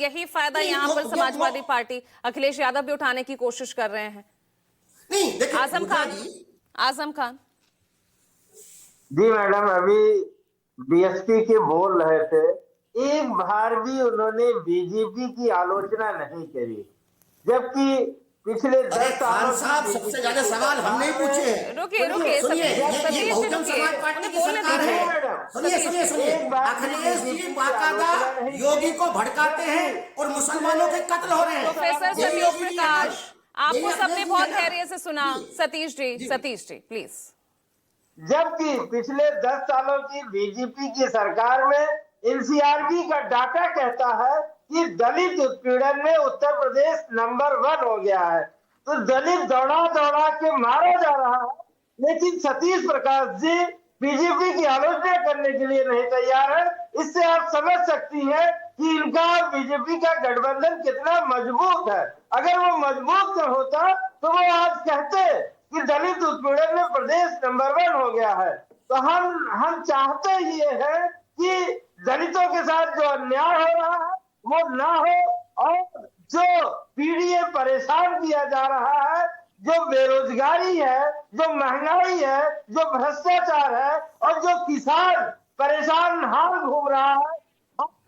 यही फायदा यहाँ पर समाजवादी पार्टी अखिलेश यादव भी उठाने की कोशिश कर रहे हैं। नहीं देखिए आजम खान जी मैडम, अभी बीएसपी के बोल रहे थे, एक बार भी उन्होंने बीजेपी की आलोचना नहीं करी, जबकि पिछले 10 खान सालों साहब सबसे ज्यादा सवाल हमने ही पूछे हैं। रुकिए सुनिए, ये बहुजन समाज पार्टी की सरकार है। सुनिए अखिलेश जी बाकायदा योगी को भड़काते हैं और मुसलमानों के कत्ल हो रहे हैं। प्रोफेसर सतीश प्रकाश, आपको सबने बहुत धैर्य से सुना। सतीश जी प्लीज। जबकि पिछले 10 सालों की बीजेपी की सरकार में एनसीआरबी का डाटा कहता है कि दलित उत्पीड़न में उत्तर प्रदेश नंबर 1 हो गया है। तो दलित दौड़ा दौड़ा के मारा जा रहा है, लेकिन सतीश प्रकाश जी बीजेपी की आलोचना करने के लिए नहीं तैयार है। इससे आप समझ सकती हैं कि इनका बीजेपी का गठबंधन कितना मजबूत है। अगर वो मजबूत न होता तो वो आज कहते कि दलित उत्पीड़न में प्रदेश नंबर 1 हो गया है। तो हम चाहते ये है कि दलितों के साथ जो अन्याय हो रहा है वो ना हो, और जो पीढ़ी परेशान किया जा रहा है, जो बेरोजगारी है, जो महंगाई है, जो भ्रष्टाचार है, और जो किसान परेशान हाल घूम रहा है,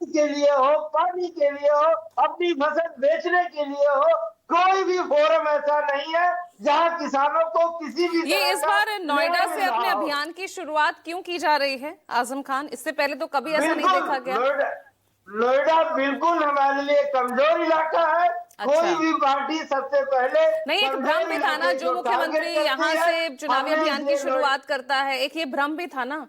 के लिए हो, पानी के लिए हो, अपनी फसल बेचने के लिए हो, कोई भी फोरम ऐसा नहीं है जहां किसानों को किसी भी ये इस बार नोएडा से अपने अभियान की शुरुआत क्यों की जा रही है आजम खान? इससे पहले तो कभी ऐसा नहीं देखा गया। नोएडा बिल्कुल हमारे लिए कमजोर इलाका है। अच्छा। कोई भी पार्टी सबसे पहले नहीं, एक भ्रम भी था ना, जो मुख्यमंत्री यहाँ से चुनावी अभियान की शुरुआत करता है, एक ये भ्रम भी था ना।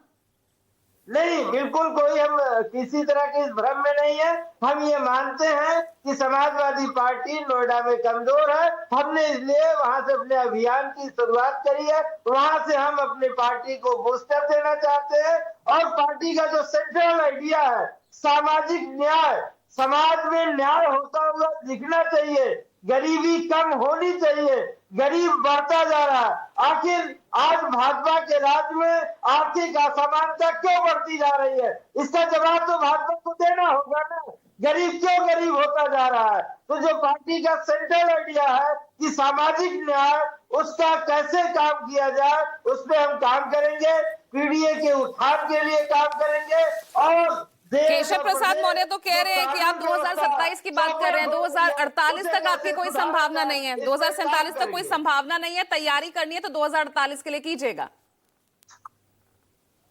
नहीं, बिल्कुल कोई हम किसी तरह के इस भ्रम में नहीं है। हम ये मानते हैं कि समाजवादी पार्टी नोएडा में कमजोर है। हमने इसलिए वहां से अपने अभियान की शुरुआत करी है। वहां से हम अपनी पार्टी को बूस्टर देना चाहते हैं, और पार्टी का जो सेंट्रल आइडिया है सामाजिक न्याय, समाज में न्याय होता हुआ दिखना चाहिए, गरीबी कम होनी चाहिए, गरीब बढ़ता जा रहा है। आखिर आज भाजपा के राज में आर्थिक असमानता क्यों बढ़ती जा रही है? इसका जवाब तो भाजपा को देना होगा ना। गरीब क्यों गरीब होता जा रहा है? तो जो पार्टी का सेंट्रल आइडिया है कि सामाजिक न्याय, उसका कैसे काम किया जाए, उस पर हम काम करेंगे। पीडीए के उत्थान के लिए काम करेंगे। और केशव प्रसाद मौर्य तो कह रहे हैं कि आप 2027 की बात कर रहे हैं, 2048 तक आपकी कोई संभावना नहीं है, 2047 तक कोई संभावना नहीं है, तैयारी करनी है तो 2048 के लिए कीजिएगा।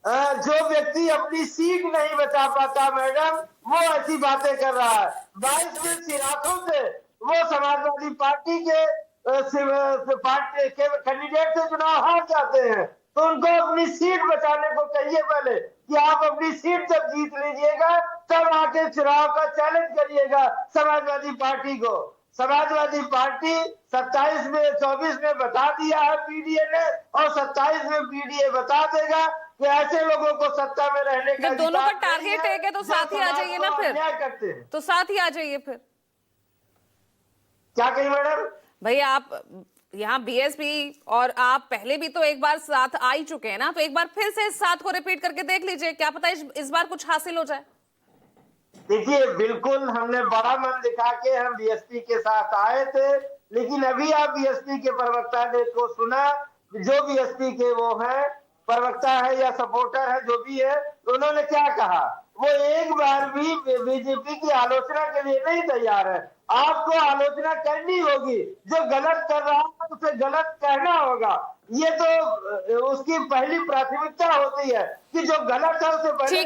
जो व्यक्ति अपनी सीट नहीं बचा पाता मैडम, वो ऐसी बातें कर रहा है। 22 में सिराथों से वो समाजवादी पार्टी के कैंडिडेट से चुनाव हार जाते हैं, तो उनको अपनी सीट बचाने को कहिए पहले कि आप अपनी सीट जब जीत लीजिएगा तब आके चुनाव का चैलेंज करिएगा समाजवादी पार्टी को। समाजवादी पार्टी 27 में 24 में बता दिया है पीडीए ने, और 27 में पीडीए बता देगा कि ऐसे लोगों को सत्ता में रहने का दोनों का टारगेट है तो साथ ही आ जाइए ना, फिर करते हैं तो साथ ही आ जाइए। फिर क्या कही मैडम? भैया आप यहाँ बीएसपी और आप पहले भी तो एक बार साथ आ ही चुके हैं ना, तो एक बार फिर से इस साथ को रिपीट करके देख लीजिए, क्या पता इस बार कुछ हासिल हो जाए। देखिए, बिल्कुल हमने बड़ा मन दिखा के हम बीएसपी के साथ आए थे, लेकिन अभी आप बीएसपी के प्रवक्ता ने को सुना, जो बीएसपी के वो हैं प्रवक्ता है या सपोर्टर है जो भी है, तो उन्होंने क्या कहा? वो एक बार भी बीजेपी की आलोचना के लिए नहीं तैयार है। आपको आलोचना करनी होगी, जो गलत कर रहा है उसे गलत कहना होगा। ये तो उसकी पहली प्राथमिकता होती है कि जो गलत है उसे पहले